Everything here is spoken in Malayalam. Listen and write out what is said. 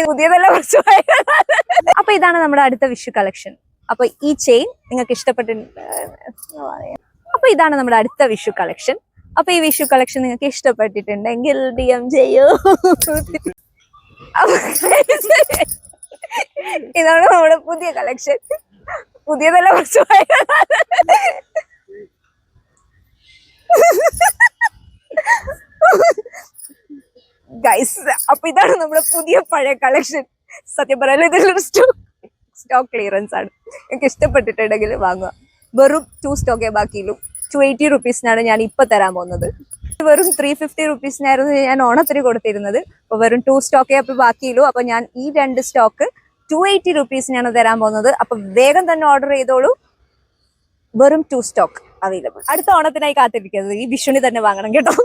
പുതിയതല്ല കുറച്ച്. അപ്പൊ ഇതാണ് നമ്മുടെ അടുത്ത വിഷു കളക്ഷൻ. അപ്പൊ ഈ ചെയിൻ നിങ്ങൾക്ക് അപ്പൊ ഇതാണ് നമ്മുടെ അടുത്ത വിഷു കളക്ഷൻ. അപ്പൊ ഈ വിഷു കളക്ഷൻ നിങ്ങൾക്ക് ഇഷ്ടപ്പെട്ടിട്ടുണ്ടെങ്കിൽ DM ചെയ്യൂ. ഇതാണ് നമ്മുടെ പുതിയ കളക്ഷൻ. പുതിയതല്ല കുറച്ച്. ഗൈസ്, അപ്പൊ ഇതാണ് നമ്മുടെ പുതിയ പഴയ കളക്ഷൻ. സത്യം പറയാലോ ഇതൊരു സ്റ്റോക്ക് ക്ലിയറൻസ് ആണ്. എനിക്ക് ഇഷ്ടപ്പെട്ടിട്ടുണ്ടെങ്കിൽ വാങ്ങുക. വെറും 2 സ്റ്റോക്കേ ബാക്കിയുള്ളൂ. 280 റുപ്പീസിനാണ് ഞാൻ ഇപ്പൊ തരാൻ പോകുന്നത്. വെറും 350 റുപ്പീസിനായിരുന്നു ഞാൻ ഓണത്തിന് കൊടുത്തിരുന്നത്. അപ്പൊ വെറും 2 സ്റ്റോക്കേ അപ്പൊ ബാക്കിയുള്ളൂ. അപ്പൊ ഞാൻ ഈ 2 സ്റ്റോക്ക് 280 റുപ്പീസിനാണ് തരാൻ പോകുന്നത്. അപ്പൊ വേഗം തന്നെ ഓർഡർ ചെയ്തോളൂ. വെറും 2 സ്റ്റോക്ക് അവൈലബിൾ. അടുത്ത ഓണത്തിനായി കാത്തിരിക്കുന്നത്. ഈ വിഷുവിന് തന്നെ വാങ്ങണം കേട്ടോ.